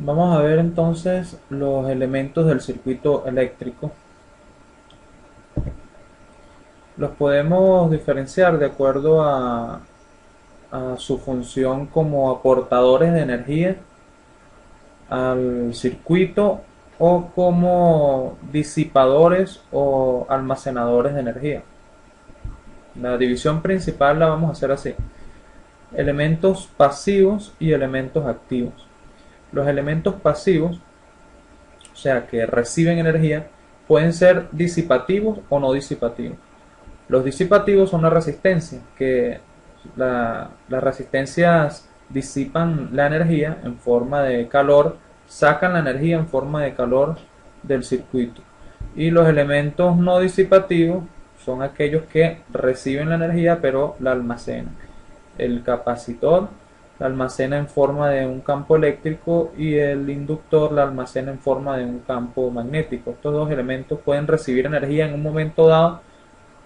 Vamos a ver entonces los elementos del circuito eléctrico. Los podemos diferenciar de acuerdo a su función como aportadores de energía al circuito o como disipadores o almacenadores de energía. La división principal la vamos a hacer así: elementos pasivos y elementos activos. Los elementos pasivos, o sea, que reciben energía, pueden ser disipativos o no disipativos. Los disipativos son la resistencia, que las resistencias disipan la energía en forma de calor, sacan la energía en forma de calor del circuito. Y los elementos no disipativos son aquellos que reciben la energía pero la almacenan. El capacitor la almacena en forma de un campo eléctrico y el inductor la almacena en forma de un campo magnético. Estos dos elementos pueden recibir energía en un momento dado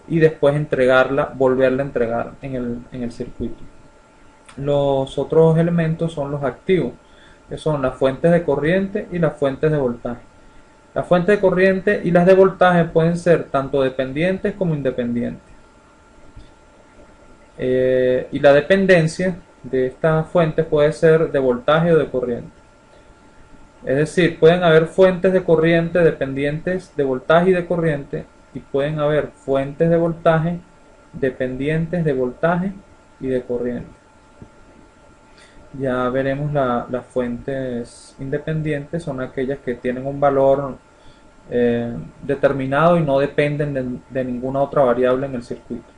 y después entregarla, volverla a entregar en el circuito. Los otros elementos son los activos, que son las fuentes de corriente y las fuentes de voltaje. Las fuentes de corriente y las de voltaje pueden ser tanto dependientes como independientes. Y la dependencia de estas fuentes puede ser de voltaje o de corriente. Es decir, pueden haber fuentes de corriente dependientes de voltaje y de corriente, y pueden haber fuentes de voltaje dependientes de voltaje y de corriente. Ya veremos las fuentes independientes, son aquellas que tienen un valor determinado y no dependen de ninguna otra variable en el circuito.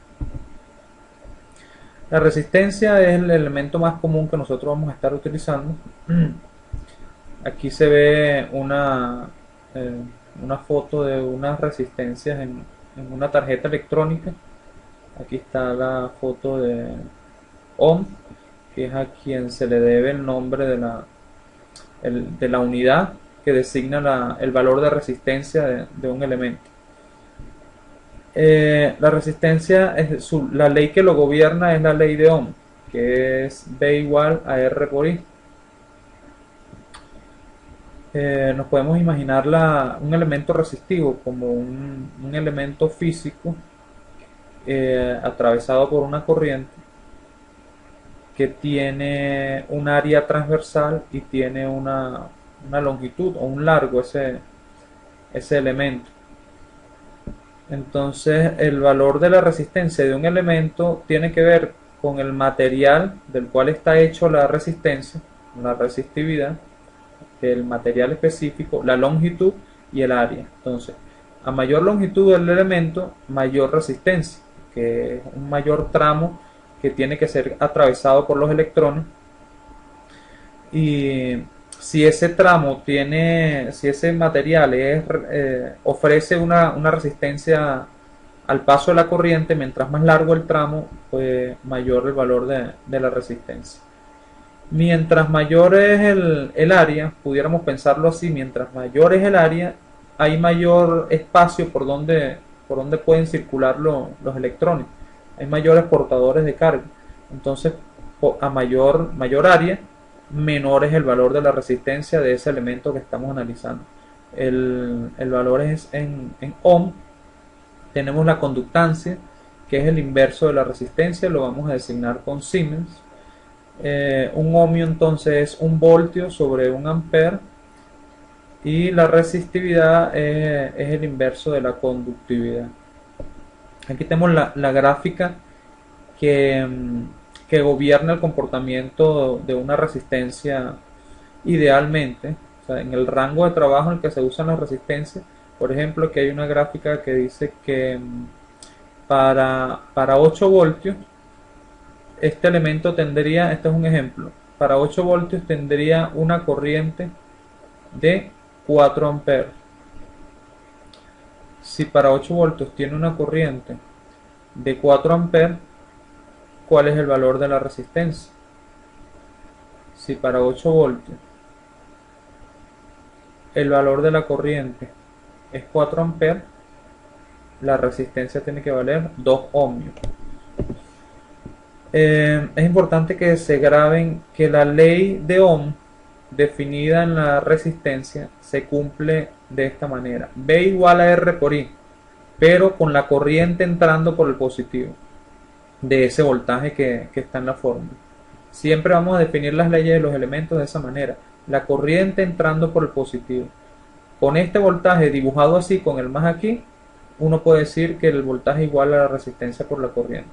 La resistencia es el elemento más común que nosotros vamos a estar utilizando. Aquí se ve eh, una foto de unas resistencias en una tarjeta electrónica. Aquí está la foto de ohm, que es a quien se le debe el nombre de la unidad que designa el valor de resistencia de un elemento. La resistencia, la ley que lo gobierna es la ley de Ohm, que es B igual a R por I. Nos podemos imaginar un elemento resistivo como un elemento físico atravesado por una corriente que tiene un área transversal y tiene una longitud o un largo ese elemento. Entonces el valor de la resistencia de un elemento tiene que ver con el material del cual está hecho la resistencia, la resistividad, el material específico, la longitud y el área. Entonces, a mayor longitud del elemento, mayor resistencia, que es un mayor tramo que tiene que ser atravesado por los electrones. Y si ese tramo tiene, si ese material ofrece una resistencia al paso de la corriente, mientras más largo el tramo, pues mayor el valor de la resistencia. Mientras mayor es el área, pudiéramos pensarlo así: mientras mayor es el área, hay mayor espacio por donde pueden circular los electrones, hay mayores portadores de carga. Entonces, a mayor área, menor es el valor de la resistencia de ese elemento que estamos analizando. El valor es en ohm. Tenemos la conductancia, que es el inverso de la resistencia, lo vamos a designar con Siemens. Un ohmio entonces es un voltio sobre un ampere, y la resistividad es el inverso de la conductividad. Aquí tenemos la gráfica que gobierna el comportamiento de una resistencia idealmente, o sea, en el rango de trabajo en el que se usan las resistencias. Por ejemplo, aquí hay una gráfica que dice que para 8 voltios este elemento tendría, este es un ejemplo, para 8 voltios tendría una corriente de 4 amperes. Si para 8 voltios tiene una corriente de 4 amperes, ¿cuál es el valor de la resistencia? Si para 8 voltios el valor de la corriente es 4 amperes, la resistencia tiene que valer 2 ohmios. Es importante que se graben que la ley de Ohm definida en la resistencia se cumple de esta manera: V igual a R por I, pero con la corriente entrando por el positivo de ese voltaje que está en la fórmula. Siempre vamos a definir las leyes de los elementos de esa manera: la corriente entrando por el positivo. Con este voltaje dibujado así, con el más aquí, uno puede decir que el voltaje es igual a la resistencia por la corriente.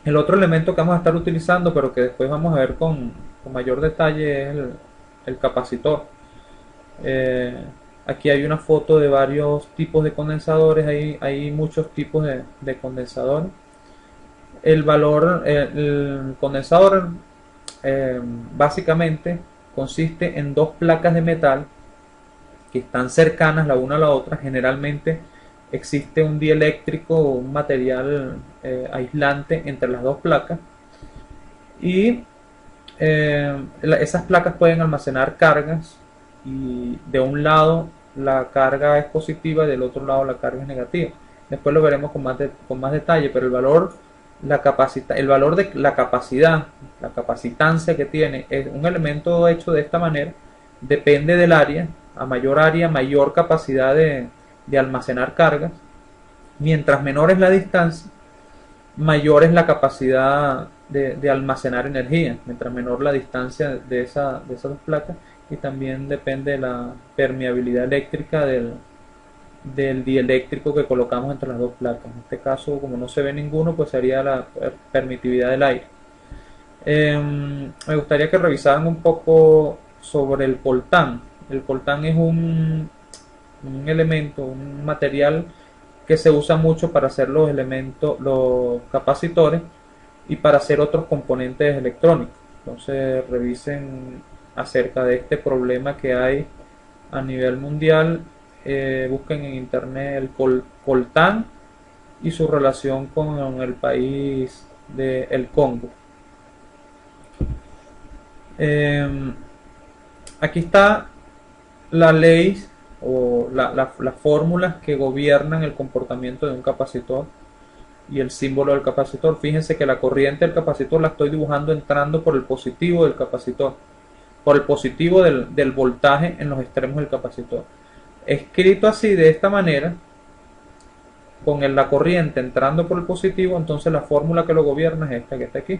El otro elemento que vamos a estar utilizando, pero que después vamos a ver con mayor detalle, es el capacitor. Aquí hay una foto de varios tipos de condensadores, hay muchos tipos de condensadores. El condensador básicamente consiste en dos placas de metal que están cercanas la una a la otra. Generalmente existe un dieléctrico o un material aislante entre las dos placas, y esas placas pueden almacenar cargas, y de un lado la carga es positiva y del otro lado la carga es negativa. Después lo veremos con más detalle, pero el valor de la capacidad, la capacitancia que tiene es un elemento hecho de esta manera, depende del área. A mayor área, mayor capacidad de almacenar cargas. Mientras menor es la distancia, mayor es la capacidad de almacenar energía. Mientras menor la distancia de esas dos placas, y también depende de la permeabilidad eléctrica del dieléctrico que colocamos entre las dos placas. En este caso, como no se ve ninguno, pues sería la permitividad del aire. Me gustaría que revisaran un poco sobre el coltán. El coltán es un elemento, un material que se usa mucho para hacer los capacitores y para hacer otros componentes electrónicos. Entonces revisen acerca de este problema que hay a nivel mundial. Busquen en internet el coltán y su relación con el país del Congo. Aquí está la ley o las fórmulas que gobiernan el comportamiento de un capacitor y el símbolo del capacitor. Fíjense que la corriente del capacitor la estoy dibujando entrando por el positivo del capacitor, por el positivo del voltaje en los extremos del capacitor. Escrito así, de esta manera, con la corriente entrando por el positivo, entonces la fórmula que lo gobierna es esta que está aquí.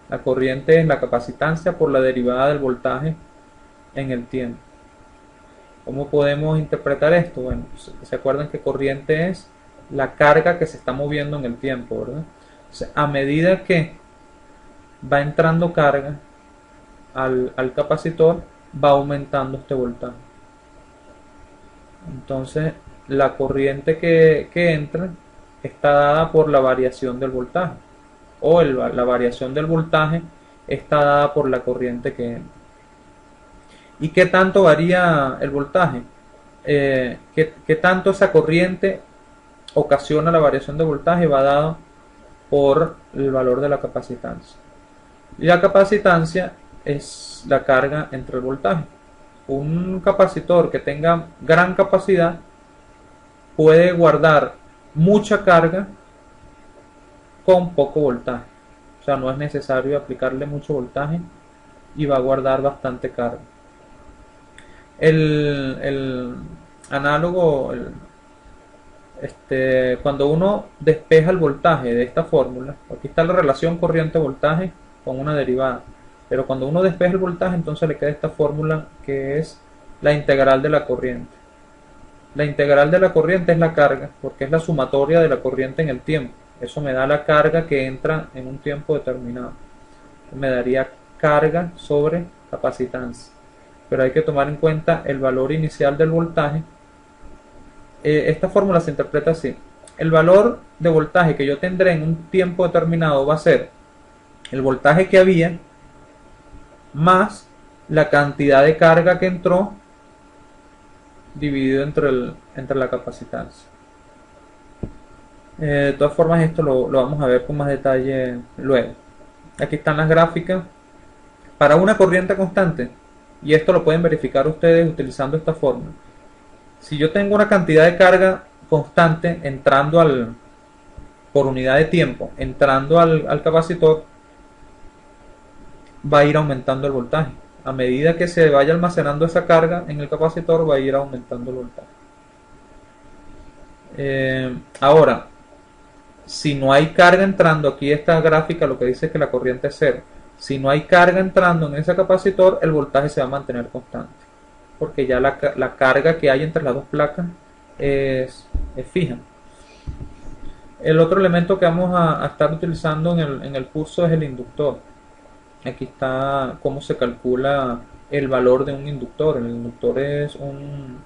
La corriente es la capacitancia por la derivada del voltaje en el tiempo. ¿Cómo podemos interpretar esto? Bueno, se acuerdan que corriente es la carga que se está moviendo en el tiempo, ¿verdad? O sea, a medida que va entrando carga al capacitor, va aumentando este voltaje. Entonces, la corriente que entra está dada por la variación del voltaje, o la variación del voltaje está dada por la corriente que entra. ¿Y qué tanto varía el voltaje? ¿Qué tanto esa corriente ocasiona la variación de voltaje? Va dado por el valor de la capacitancia. Y la capacitancia es la carga entre el voltaje. Un capacitor que tenga gran capacidad puede guardar mucha carga con poco voltaje. O sea, no es necesario aplicarle mucho voltaje y va a guardar bastante carga. El análogo, cuando uno despeja el voltaje de esta fórmula, aquí está la relación corriente-voltaje con una derivada, pero cuando uno despeja el voltaje, entonces le queda esta fórmula que es la integral de la corriente. La integral de la corriente es la carga, porque es la sumatoria de la corriente en el tiempo. Eso me da la carga que entra en un tiempo determinado. Me daría carga sobre capacitancia. Pero hay que tomar en cuenta el valor inicial del voltaje. Esta fórmula se interpreta así: el valor de voltaje que yo tendré en un tiempo determinado va a ser el voltaje que había más la cantidad de carga que entró dividido entre la capacitancia. De todas formas, esto lo vamos a ver con más detalle luego. Aquí están las gráficas para una corriente constante, y esto lo pueden verificar ustedes utilizando esta fórmula. Si yo tengo una cantidad de carga constante entrando por unidad de tiempo, entrando al capacitor, va a ir aumentando el voltaje. A medida que se vaya almacenando esa carga en el capacitor, va a ir aumentando el voltaje. Ahora, si no hay carga entrando, aquí esta gráfica lo que dice es que la corriente es cero. Si no hay carga entrando en ese capacitor, el voltaje se va a mantener constante, porque ya la carga que hay entre las dos placas es fija. El otro elemento que vamos a estar utilizando en el curso es el inductor. Aquí está cómo se calcula el valor de un inductor. El inductor es un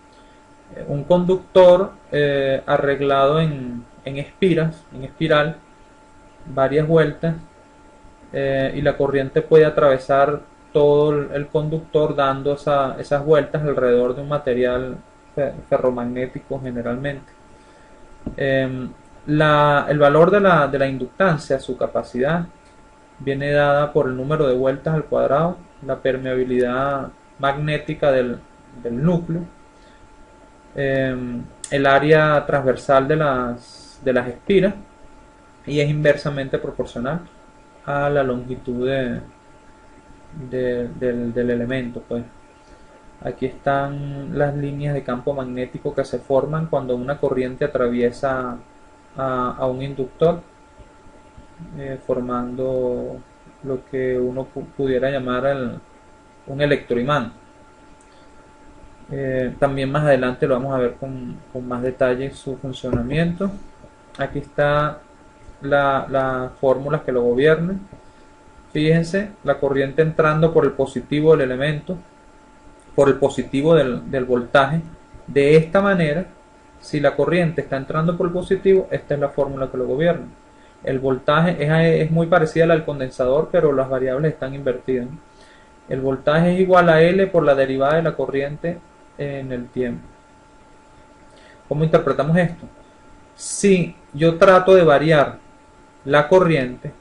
conductor arreglado en espiras, en espiral, varias vueltas, y la corriente puede atravesar todo el conductor dando esas vueltas alrededor de un material ferromagnético generalmente. El valor de la inductancia, su capacidad, viene dada por el número de vueltas al cuadrado, la permeabilidad magnética del núcleo, el área transversal de las espiras, y es inversamente proporcional a la longitud del elemento. Pues aquí están las líneas de campo magnético que se forman cuando una corriente atraviesa a un inductor, formando lo que uno pudiera llamar un electroimán. También más adelante lo vamos a ver con más detalle su funcionamiento. Aquí está las fórmulas que lo gobiernan. Fíjense, la corriente entrando por el positivo del elemento, por el positivo del voltaje. De esta manera, si la corriente está entrando por el positivo, esta es la fórmula que lo gobierna. El voltaje es muy parecida a la del condensador, pero las variables están invertidas. El voltaje es igual a L por la derivada de la corriente en el tiempo. ¿Cómo interpretamos esto? Si yo trato de variar la corriente,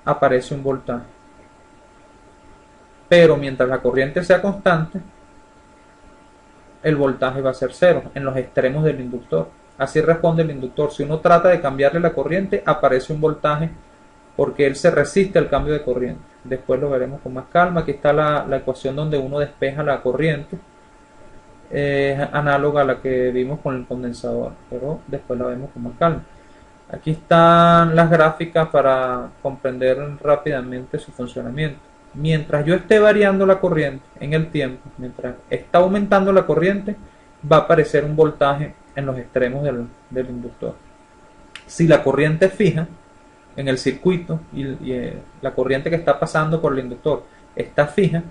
aparece un voltaje. Pero mientras la corriente sea constante, el voltaje va a ser cero en los extremos del inductor. Así responde el inductor. Si uno trata de cambiarle la corriente, aparece un voltaje porque él se resiste al cambio de corriente. Después lo veremos con más calma. Aquí está la ecuación donde uno despeja la corriente. Es análoga a la que vimos con el condensador, pero después la vemos con más calma. Aquí están las gráficas para comprender rápidamente su funcionamiento. Mientras yo esté variando la corriente en el tiempo, mientras está aumentando la corriente, va a aparecer un voltaje en los extremos del inductor. Si la corriente es fija en el circuito y la corriente que está pasando por el inductor está fija,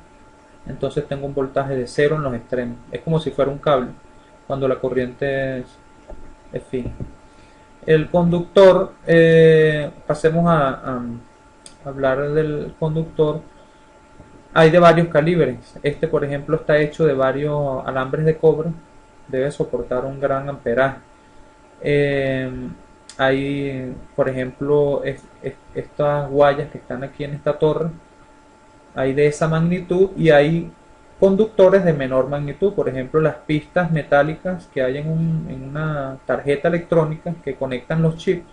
entonces tengo un voltaje de cero en los extremos. Es como si fuera un cable cuando la corriente es fija. El conductor, pasemos a hablar del conductor. Hay de varios calibres. Este, por ejemplo, está hecho de varios alambres de cobre. Debe soportar un gran amperaje. Hay, por ejemplo, estas guayas que están aquí en esta torre. Hay de esa magnitud y hay conductores de menor magnitud. Por ejemplo, las pistas metálicas que hay en una tarjeta electrónica que conectan los chips.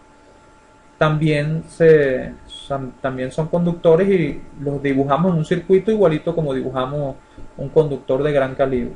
También son conductores y los dibujamos en un circuito igualito como dibujamos un conductor de gran calibre.